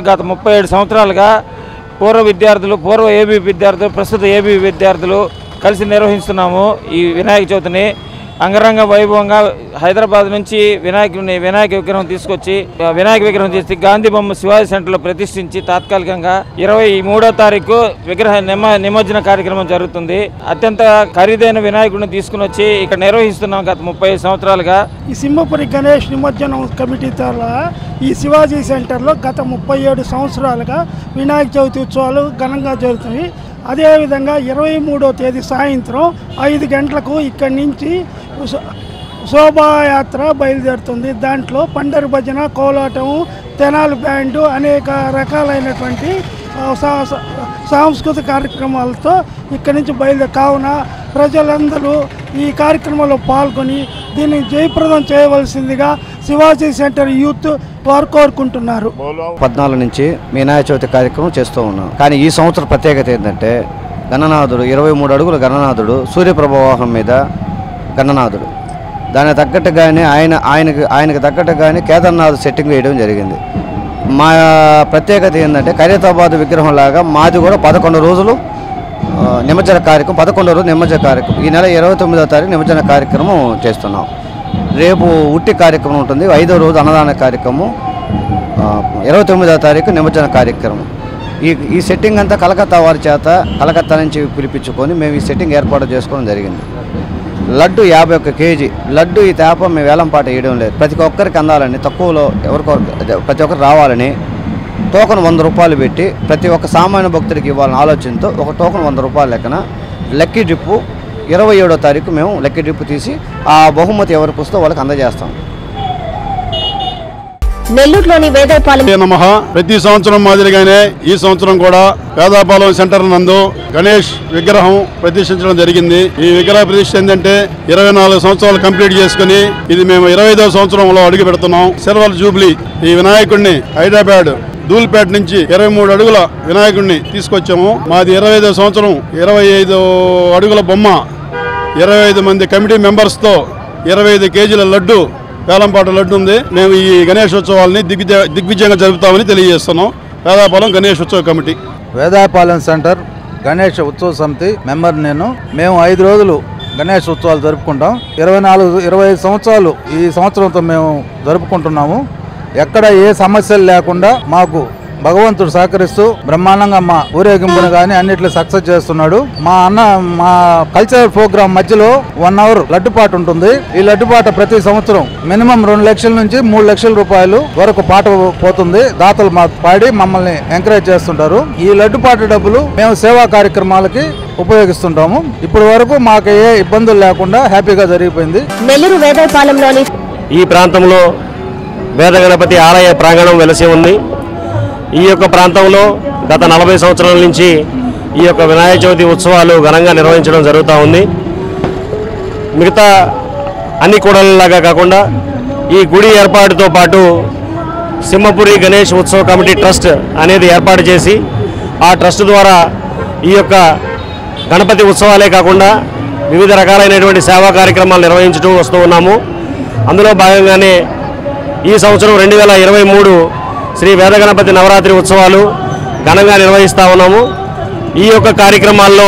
గత 37 సంవత్సరాలుగా పూర్వ ఏబీ విద్యార్థులు ప్రస్తుత ఏబీ విద్యార్థులు కలిసి నిర్వహిస్తున్నాము ఈ వినాయక చవితిని అంగరంగ వైభవంగా హైదరాబాద్ నుంచి వినాయక విగ్రహం తీసుకొచ్చి గాంధీ బొమ్మ శివాజీ సెంటర్లో ప్రతిష్ఠించి తాత్కాలికంగా 23వ తారీఖు విగ్రహ నిమజ్జన కార్యక్రమం జరుగుతుంది. అత్యంత ఖరీదైన వినాయకుడిని తీసుకుని వచ్చి ఇక్కడ నిర్వహిస్తున్నాం గత 30 సంవత్సరాలుగా. ఈ సింహపురి గణేష్ నిమజ్జనం కమిటీ ద్వారా ఈ శివాజీ సెంటర్లో గత 37 సంవత్సరాలుగా వినాయక చవితి ఉత్సవాలు ఘనంగా జరుగుతాయి. అదేవిధంగా 23వ తేదీ సాయంత్రం 5 గంటలకు ఇక్కడి నుంచి శోభాయాత్ర బయలుదేరుతుంది. దాంట్లో పండరి భజన, కోలాటం, తెనాలి బ్యాండు అనేక రకాలైనటువంటి సాంస్కృతిక కార్యక్రమాలతో ఇక్కడి నుంచి కావున ప్రజలందరూ ఈ కార్యక్రమంలో పాల్గొని దీన్ని జయప్రదం చేయవలసిందిగా శివాజీ సెంటర్ యూత్ వారు కోరుకుంటున్నారు. 14 నుంచి వినాయక చవితి కార్యక్రమం చేస్తూ ఉన్నాం. కానీ ఈ సంవత్సరం ప్రత్యేకత ఏంటంటే గణనాథుడు 23 అడుగుల గణనాథుడు సూర్యప్రభవాహం మీద గణనాథుడు. దానికి తగ్గట్టుగానే ఆయనకు తగ్గట్టుగానే కేదార్నాథ్ సెట్టింగ్ వేయడం జరిగింది. మా ప్రత్యేకత ఏంటంటే ఖైరతాబాద్ విగ్రహం లాగా మాది కూడా 11 రోజులు నిమజ్జన కార్యక్రమం, 11 రోజులు నిమజ్జన కార్యక్రమం. ఈ నెల 29వ తారీఖు నిమజ్జన కార్యక్రమం చేస్తున్నాం. రేపు ఉట్టి కార్యక్రమం ఉంటుంది. 5వ రోజు అన్నదాన కార్యక్రమం, 29వ తారీఖు నిమజ్జన కార్యక్రమం. ఈ సెట్టింగ్ అంతా కలకత్తా వారి చేత కలకత్తా నుంచి పిలిపించుకొని మేము ఈ సెట్టింగ్ ఏర్పాటు చేసుకోవడం జరిగింది. లడ్డు 51 కేజీ లడ్డు. ఈ తేప మేము వేలంపాట వేయడం లేదు, ప్రతి ఒక్కరికి అందాలని, తక్కువలో ప్రతి ఒక్కరు రావాలని టోకన్ 100 రూపాయలు పెట్టి ప్రతి ఒక్క సామాన్య భక్తుడికి ఇవ్వాలని ఆలోచనతో ఒక టోకన్ 100 రూపాయల లెక్కన లక్కీ డ్రిప్పు 27వ తారీఖు మేము లక్కీ డ్రిప్ తీసి ఆ బహుమతి ఎవరికి వస్తే వాళ్ళకి అందజేస్తాం. నెల్లూరులోని వేదాయపాలెం నమః. ప్రతి సంవత్సరం మాదిరిగానే ఈ సంవత్సరం కూడా వేదాయపాలెం సెంటర్ నందు గణేష్ విగ్రహం ప్రతిష్ఠించడం జరిగింది. ఈ విగ్రహ ప్రతిష్ఠ ఏంటంటే 24 సంవత్సరాలు కంప్లీట్ చేసుకుని ఇది మేము 25వ సంవత్సరంలో అడుగు పెడుతున్నాం. సిల్వర్ జూబ్లీ ఈ వినాయకుడిని హైదరాబాద్ ధూల్పేట నుంచి 23 అడుగుల వినాయకుడిని తీసుకొచ్చాము. మాది 25వ సంవత్సరం. 25 అడుగుల బొమ్మ, 25 మంది కమిటీ మెంబర్స్తో 25 కేజీల లడ్డు, వేలంపాట లడ్డు ఉంది. మేము ఈ గణేశోత్సవాలని దిగ్విజయంగా జరుపుతామని తెలియజేస్తున్నాం. వేదాయపాలెం గణేష్ ఉత్సవ కమిటీ. వేదాయపాలెం సెంటర్ గణేష్ ఉత్సవ సమితి మెంబర్ నేను. మేము 5 రోజులు గణేష్ ఉత్సవాలు జరుపుకుంటాం. 25 సంవత్సరాలు ఈ సంవత్సరంతో మేము జరుపుకుంటున్నాము. ఎక్కడ ఏ సమస్యలు లేకుండా మాకు భగవంతుడు సహకరిస్తూ బ్రహ్మాండంగా మా ఊరేగింపును కానీ అన్నిట్లో సక్సెస్ చేస్తున్నాడు. మా కల్చరల్ ప్రోగ్రామ్ మధ్యలో 1 అవర్ లడ్డుపాట ఉంటుంది. ఈ లడ్డుపాట ప్రతి సంవత్సరం మినిమం 2 లక్షల నుంచి 3 లక్షల రూపాయలు వరకు పాట పోతుంది. దాతలు పాడి మమ్మల్ని ఎంకరేజ్ చేస్తుంటారు. ఈ లడ్డుపాట డబ్బులు మేము సేవా కార్యక్రమాలకి ఉపయోగిస్తుంటాము. ఇప్పటి వరకు మాకు ఏ ఇబ్బందులు లేకుండా హ్యాపీగా జరిగిపోయింది. నెల్లూరు వేదాయపాలెంలోని ఈ ప్రాంతంలో వేద గణపతి ఆలయ ప్రాంగణం వెలసి ఉంది. ఈ యొక్క ప్రాంతంలో గత 40 సంవత్సరాల నుంచి ఈ యొక్క వినాయక చవితి ఉత్సవాలు ఘనంగా నిర్వహించడం జరుగుతూ ఉంది. మిగతా అన్ని కూడలలాగా కాకుండా ఈ గుడి ఏర్పాటుతో పాటు సింహపురి గణేష్ ఉత్సవ కమిటీ ట్రస్ట్ అనేది ఏర్పాటు చేసి ఆ ట్రస్ట్ ద్వారా ఈ యొక్క గణపతి ఉత్సవాలే కాకుండా వివిధ రకాలైనటువంటి సేవా కార్యక్రమాలు నిర్వహించుతూ వస్తూ ఉన్నాము. అందులో భాగంగానే ఈ సంవత్సరం 2023 శ్రీ వేదగణపతి నవరాత్రి ఉత్సవాలు ఘనంగా నిర్వహిస్తూ ఉన్నాము. ఈ యొక్క కార్యక్రమాల్లో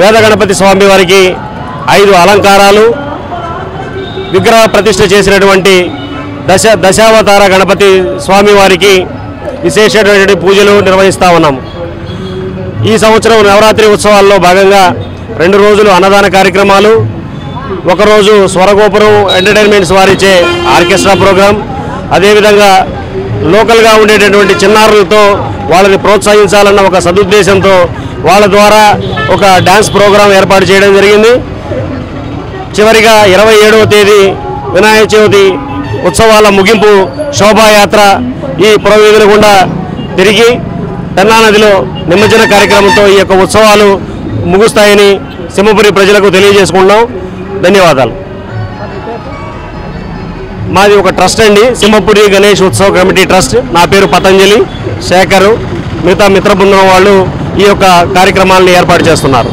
వేదగణపతి స్వామి వారికి 5 అలంకారాలు, విగ్రహ ప్రతిష్ఠ చేసినటువంటి దశావతార గణపతి స్వామి వారికి విశేషమైనటువంటి పూజలు నిర్వహిస్తూ ఉన్నాము. ఈ సంవత్సరం నవరాత్రి ఉత్సవాల్లో భాగంగా 2 రోజులు అన్నదాన కార్యక్రమాలు, 1 రోజు స్వరగోపురం ఎంటర్టైన్మెంట్స్ వారిచే ఆర్కెస్ట్రా ప్రోగ్రాం, అదేవిధంగా లోకల్గా ఉండేటటువంటి చిన్నారులతో వాళ్ళని ప్రోత్సహించాలన్న ఒక సదుద్దేశంతో వాళ్ళ ద్వారా ఒక డ్యాన్స్ ప్రోగ్రాం ఏర్పాటు చేయడం జరిగింది. చివరిగా 27వ తేదీ వినాయక చవితి ఉత్సవాల ముగింపు శోభాయాత్ర ఈ పురవీధుల గుండా తిరిగి పెన్నా నదిలో నిమజ్జన కార్యక్రమంతో ఈ యొక్క ఉత్సవాలు ముగుస్తాయని సింహపురి ప్రజలకు తెలియజేసుకుంటున్నాం. ధన్యవాదాలు. మాది ఒక ట్రస్ట్ అండి, సింహపురి గణేష్ ఉత్సవ కమిటీ ట్రస్ట్. నా పేరు పతంజలి శేఖరు. మిగతా మిత్ర బృందం వాళ్ళు ఈ యొక్క కార్యక్రమాలను ఏర్పాటు చేస్తున్నారు.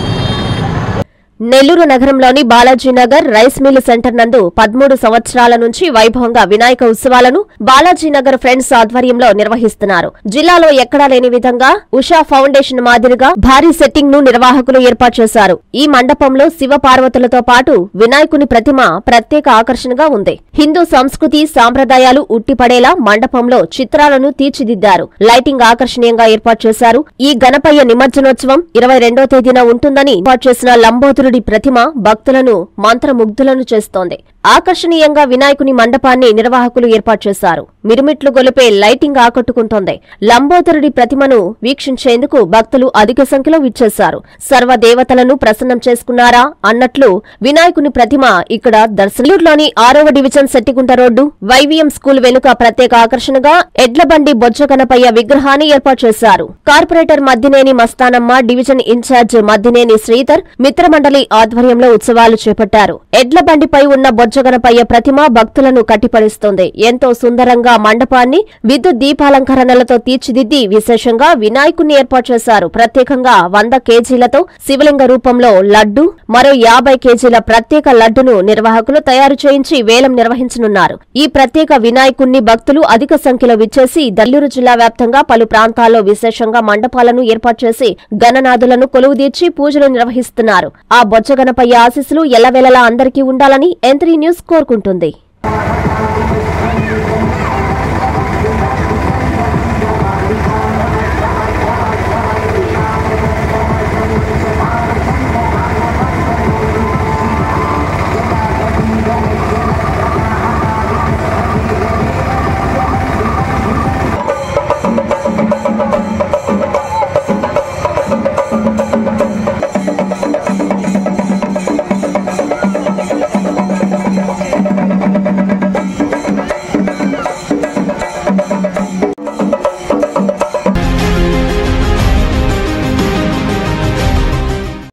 నెల్లూరు నగరంలోని బాలాజీనగర్ రైస్ మిల్ సెంటర్ నందు 13 సంవత్సరాల నుంచి వైభవంగా వినాయక ఉత్సవాలను బాలాజీనగర్ ఫ్రెండ్స్ ఆధ్వర్యంలో నిర్వహిస్తున్నారు. జిల్లాలో ఎక్కడా లేని విధంగా ఉషా ఫౌండేషన్ మాదిరిగా భారీ సెట్టింగ్ ను నిర్వాహకులు ఏర్పాటు చేశారు. ఈ మండపంలో శివ పార్వతులతో పాటు వినాయకుని ప్రతిమ ప్రత్యేక ఆకర్షణగా ఉంది. హిందూ సంస్కృతి సాంప్రదాయాలు ఉట్టిపడేలా మండపంలో చిత్రాలను తీర్చిదిద్దారు. లైటింగ్ ఆకర్షణీయంగా ఏర్పాటు చేశారు. ఈ గణపయ్య నిమజ్జనోత్సవం 22వ తేదీన ఉంటుందని ఏర్పాటు చేసిన లంబోదరుడి ప్రతిమ భక్తులను మంత్రముగ్ధులను చేస్తోంది. ఆకర్షణీయంగా వినాయకుని మండపాన్ని నిర్వాహకులు ఏర్పాటు చేశారు. మిరుమిట్లు గొలిపే లైటింగ్ ఆకట్టుకుంటోంది. లంబోదరుడి ప్రతిమను వీక్షించేందుకు భక్తులు అధిక సంఖ్యలో విచ్చేశారు. సర్వదేవతలను ప్రసన్నం చేసుకున్నారా అన్నట్లు వినాయకుని ప్రతిమ ఇక్కడ దర్శనూరులోని 6వ division Settigunta road YVM school వెనుక ప్రత్యేక ఆకర్షణగా ఎడ్లబండి బొజ్జ గణపయ్య విగ్రహాన్ని ఏర్పాటు చేశారు. Corporator Maddineni Mastanamma, division incharge Maddineni Sridhar మిత్రమండలి ఆధ్వర్యంలో ఉత్సవాలు చేపట్టారు. ఎడ్లబండిపై ఉన్న బొజ్జ గణపయ్య ప్రతిమ భక్తులను కట్టిపడిస్తోంది. ఎంతో సుందరంగా మండపాన్ని విద్యుత్ దీపాలంకరణలతో తీర్చిదిద్ది విశేషంగా వినాయకుణ్ణి ఏర్పాటు చేశారు. ప్రత్యేకంగా 100 కేజీలతో శివలింగ రూపంలో లడ్డు, మరో 50 కేజీల ప్రత్యేక లడ్డును నిర్వాహకులు తయారు చేయించి వేలం నిర్వహించనున్నారు. ఈ ప్రత్యేక వినాయకుణ్ణి భక్తులు అధిక సంఖ్యలో విచ్చేసి నెల్లూరు జిల్లా వ్యాప్తంగా పలు ప్రాంతాల్లో విశేషంగా మండపాలను ఏర్పాటు చేసి గణనాథులను కొలువుదీర్చి పూజలు నిర్వహిస్తున్నారు. ఆ బొజ్జ గణపయ్య ఆశీస్సులు ఎల్లవేళలా అందరికీ ఉండాలని N3 న్యూస్ కోరుకుంటుంది.